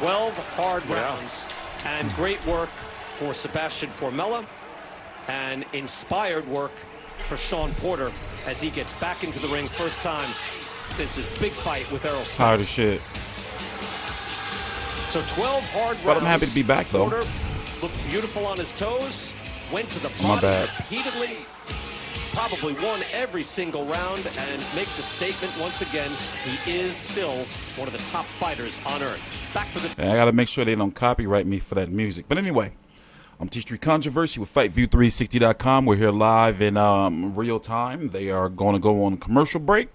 12 hard rounds, and great work for Sebastian Formella, and inspired work for Sean Porter as he gets back into the ring first time since his big fight with Errol Spence. Tired of shit. So 12 hard rounds. But I'm happy to be back, though. Porter looked beautiful on his toes, went to the bottom repeatedly, probably won every single round, and makes a statement once again. He is still one of the top fighters on earth. Back for the... I got to make sure they don't copyright me for that music. But anyway, I'm TstreeT Controversy with FightView360.com. We're here live in real time. They are going to go on a commercial break,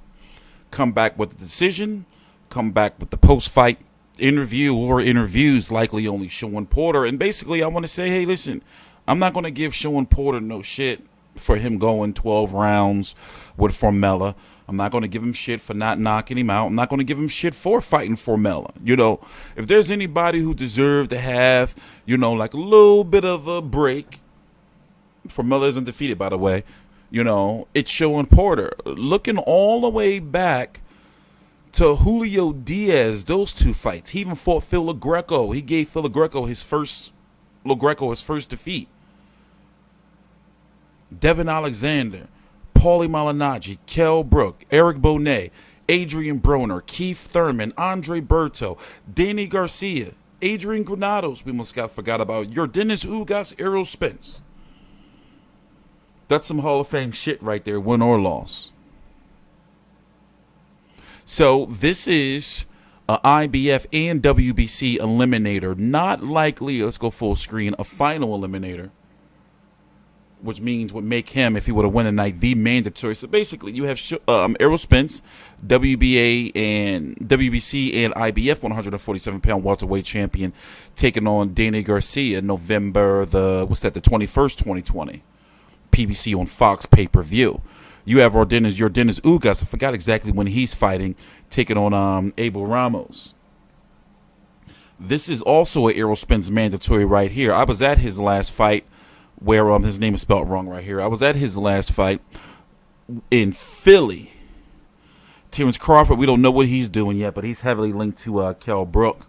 come back with the decision, come back with the post-fight interview or interviews, likely only Sean Porter. And basically, I want to say, hey, listen, I'm not going to give Sean Porter no shit for him going 12 rounds with Formella. I'm not going to give him shit for not knocking him out. I'm not going to give him shit for fighting Formella. You know, if there's anybody who deserves to have, you know, like a little bit of a break, Formella is undefeated, by the way, you know, it's Sean Porter. Looking all the way back to Julio Diaz, those two fights. He even fought Phil LaGreco. He gave Phil LaGreco his first defeat. Devin Alexander, Paulie Malignaggi, Kell Brook, Eric Bonet, Adrian Broner, Keith Thurman, Andre Berto, Danny Garcia, Adrian Granados, we almost forgot about, Yordenis Ugas, Errol Spence. That's some Hall of Fame shit right there, win or loss. So this is a IBF and WBC eliminator, not likely, let's go full screen, a final eliminator, which means would make him, if he would have won tonight, the mandatory. So basically, you have Errol Spence, WBA and WBC and IBF 147-pound welterweight champion, taking on Danny Garcia November the 21st, 2020, PBC on Fox pay-per-view. You have Yordenis Ugas, I forgot exactly when he's fighting, taking on Abel Ramos. This is also an Errol Spence mandatory right here. I was at his last fight, where his name is spelled wrong right here. I was at his last fight in Philly. Terrence Crawford, we don't know what he's doing yet, but he's heavily linked to Kell Brook.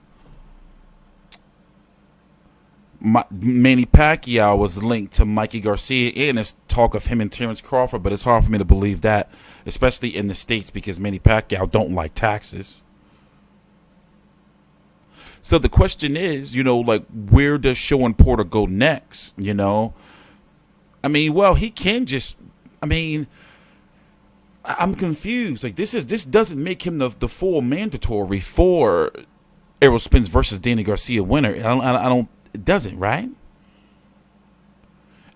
Manny Pacquiao was linked to Mikey Garcia, and there's talk of him and Terrence Crawford, but it's hard for me to believe that, especially in the States, because Manny Pacquiao don't like taxes. So the question is, you know, like, where does Sean Porter go next, you know? I mean, well, he can just, I mean, I'm confused. Like, this doesn't make him the full mandatory for Errol Spence versus Danny Garcia winner. I don't, it doesn't, right?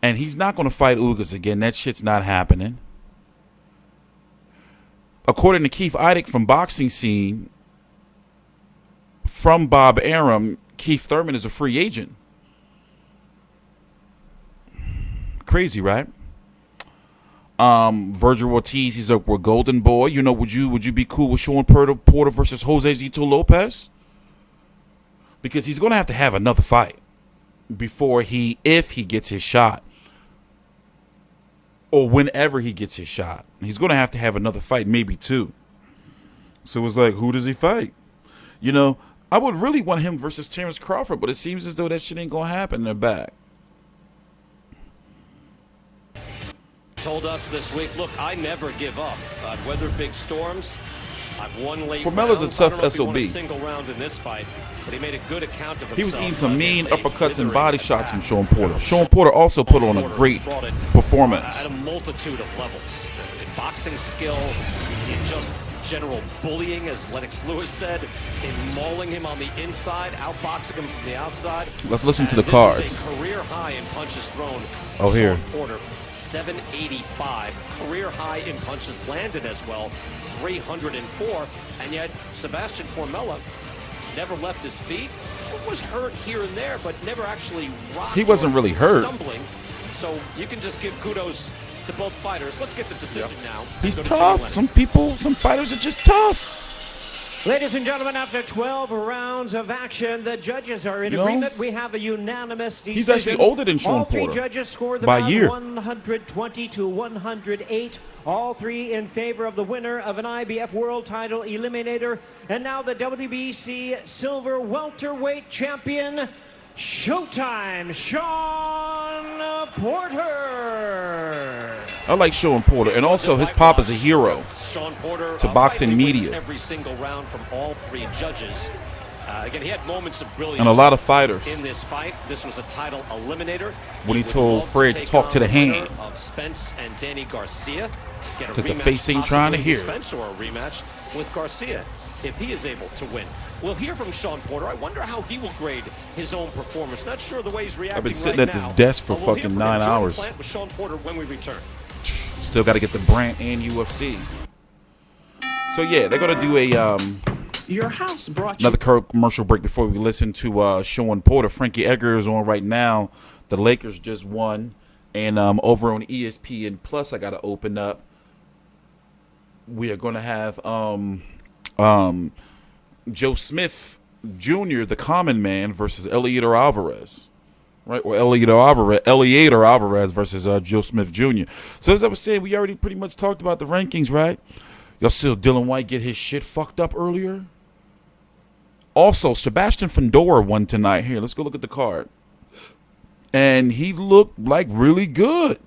And he's not going to fight Ugas again. That shit's not happening. According to Keith Idec from Boxing Scene, from Bob Arum, Keith Thurman is a free agent. Crazy, right? Virgil Ortiz, he's a golden boy. You know, would you be cool with Sean Porter versus Jose Zito Lopez? Because he's going to have another fight before if he gets his shot, or whenever he gets his shot. He's going to have another fight, maybe two. So it's like, who does he fight? You know, I would really want him versus Terrence Crawford, but it seems as though that shit ain't going to happen in the back. Told us this week, look, I never give up. I've weathered big storms. I've won late Formella's rounds. a tough I don't know if he SOB. won a single round in this fight, but he made a good account of himself. He was eating some mean uppercuts and body shots from Sean Porter. Sean Porter also put on a great performance. At a multitude of levels. In boxing skill, in just general bullying, as Lennox Lewis said, in mauling him on the inside, outboxing him from the outside. Let's listen to the cards. This is a career high in punches thrown. Oh, here. Sean Porter, 785. Career high in punches landed as well, 304. And yet, Sebastian Formella never left his feet. Was hurt here and there, but never actually rocked. He wasn't really hurt. Stumbling. So you can just give kudos to both fighters. Let's get the decision now. He's tough. Some fighters are just tough. Ladies and gentlemen, after 12 rounds of action, the judges are in agreement. We have a unanimous decision. He's actually older than Sean All three Porter judges score the by bout year. 120 to 108. All three in favor of the winner of an IBF World Title Eliminator. And now the WBC Silver Welterweight Champion, Showtime, Sean Porter. I like Sean Porter, and also his pop is a hero Sean Porter to boxing wins media. every single round from all three judges. Again, he had moments of brilliance And a lot of fighters. in this fight. This was a title eliminator. When he would told love Fred to take talk on to the hand. winner of Spence and Danny Garcia. Get a 'Cause the rematch face ain't trying to possibly hear. with Spence or a rematch with Garcia if he is able to win. We'll hear from Sean Porter. I wonder how he will grade his own performance. Not sure the way he's reacting. I've been sitting right at this now, desk for but we'll hear fucking from him. 9 Jordan hours. Plant with Sean Porter when we return. Still got to get the Brant and UFC. So yeah, they're gonna do a Your house brought you. another commercial break before we listen to Sean Porter. Frankie Edgar is on right now. The Lakers just won, and over on ESPN Plus, I got to open up. We are going to have Joe Smith Jr., the Common Man, versus Eliezer Alvarez, right? Or Eliezer Alvarez versus Joe Smith Jr. So as I was saying, we already pretty much talked about the rankings, right? Y'all saw Dylan White get his shit fucked up earlier. Also, Sebastian Fundora won tonight. Here, let's go look at the card. And he looked like really good.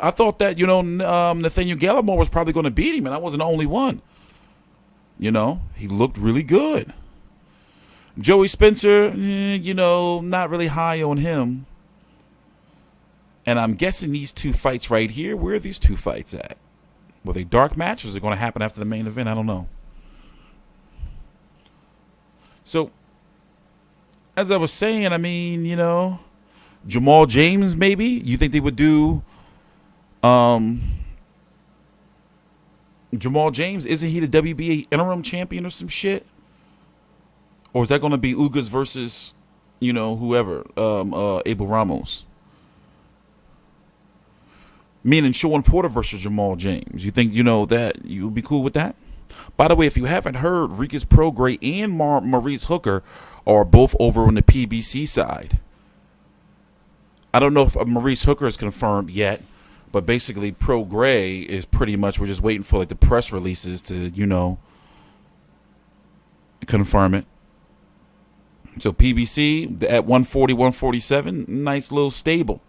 I thought that, Nathaniel Gallimore was probably going to beat him, and I wasn't the only one. He looked really good. Joey Spencer, not really high on him. And I'm guessing these two fights right here, where are these two fights at? Were they dark matches? Or is it going to happen after the main event? I don't know. So, as I was saying, Jamal James, maybe? You think they would do Jamal James? Isn't he the WBA interim champion or some shit? Or is that going to be Ugas versus, whoever, Abel Ramos? Meaning Sean Porter versus Jamal James. You think, that you would be cool with that? By the way, if you haven't heard, Rikus Prograis and Maurice Hooker are both over on the PBC side. I don't know if Maurice Hooker is confirmed yet, but basically Prograis is pretty much, we're just waiting for the press releases to, confirm it. So PBC at 140, 147, nice little stable.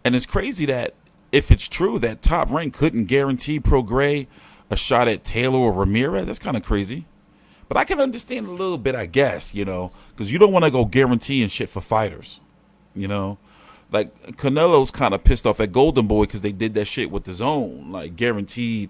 And it's crazy that if it's true that Top Rank couldn't guarantee Prograis a shot at Taylor or Ramirez, that's kind of crazy. But I can understand a little bit, I guess, because you don't want to go guaranteeing shit for fighters, Like, Canelo's kind of pissed off at Golden Boy because they did that shit with his own, guaranteed,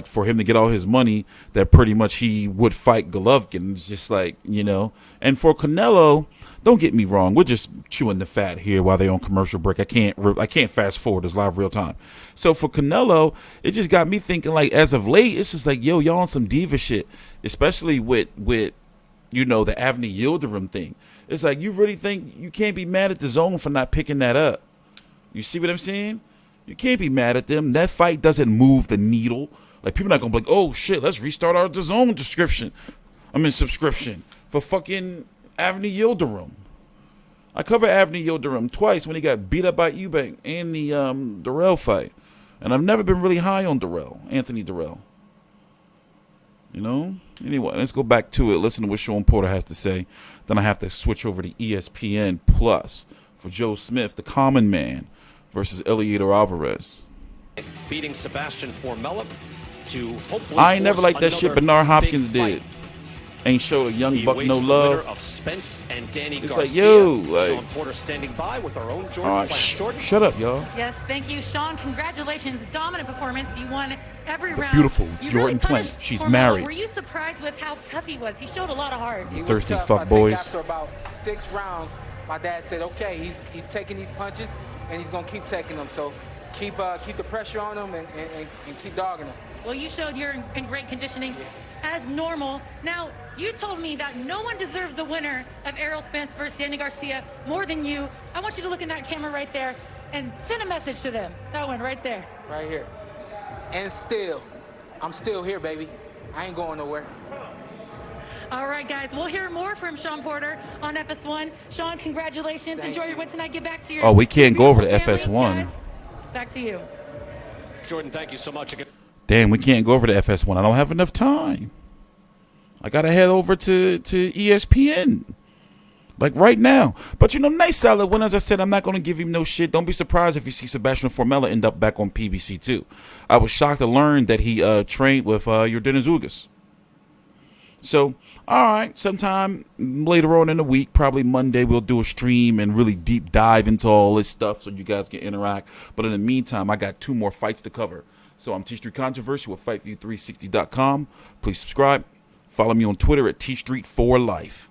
for him to get all his money that pretty much he would fight Golovkin. It's just And for Canelo, don't get me wrong, we're just chewing the fat here while they're on commercial break. I can't fast forward. It's live real time. So for Canelo, it just got me thinking, as of late, it's just y'all on some diva shit, especially with the Avni Yildirim thing. It's you really think you can't be mad at the zone for not picking that up? You see what I'm saying? You can't be mad at them. That fight doesn't move the needle. People not going to be oh, shit, let's restart our DAZN subscription for fucking Avni Yildirim. I covered Avni Yildirim twice when he got beat up by Eubank and the Durrell fight. And I've never been really high on Anthony Durrell. Anyway, let's go back to it. Listen to what Sean Porter has to say. Then I have to switch over to ESPN Plus for Joe Smith, the Common Man, versus Eliezer Alvarez. Beating Sebastian Formella to hopefully I ain't never liked that shit Bernard Hopkins did. did. Ain't show a young buck no The love. winner of Spence and Danny It's Garcia. Sean Porter standing by with our own Jordan. All right, shut up, y'all. Yes, thank you, Sean. Congratulations, dominant performance. You won every round. Beautiful You Jordan really Plant. She's Formella. married. Were you surprised with how tough he was? He showed a lot of heart. You thirsty fuck boys. After about 6 rounds, my dad said, "Okay, he's taking these punches, and he's gonna keep taking them. So keep the pressure on him and keep dogging him." Well, you showed you're in great conditioning, as normal. Now, you told me that no one deserves the winner of Errol Spence versus Danny Garcia more than you. I want you to look in that camera right there and send a message to them. That one right there. Right here. And still, I'm still here, baby. I ain't going nowhere. All right, guys, we'll hear more from Sean Porter on FS1. Sean, congratulations. Enjoy your win tonight. Get back to your. Oh, we can't go over to beautiful families, FS1. guys. Back to you. Jordan, thank you so much again. Damn, we can't go over to FS1. I don't have enough time. I gotta head over to ESPN. Like right now. But nice solid win. As I said, I'm not gonna give him no shit. Don't be surprised if you see Sebastian Formella end up back on PBC too. I was shocked to learn that he trained with your Dennis Ugas. So, all right, sometime later on in the week, probably Monday, we'll do a stream and really deep dive into all this stuff so you guys can interact. But in the meantime, I got 2 more fights to cover. So I'm TstreeT Controversy with FightView360.com. Please subscribe. Follow me on Twitter at TstreeT4Life.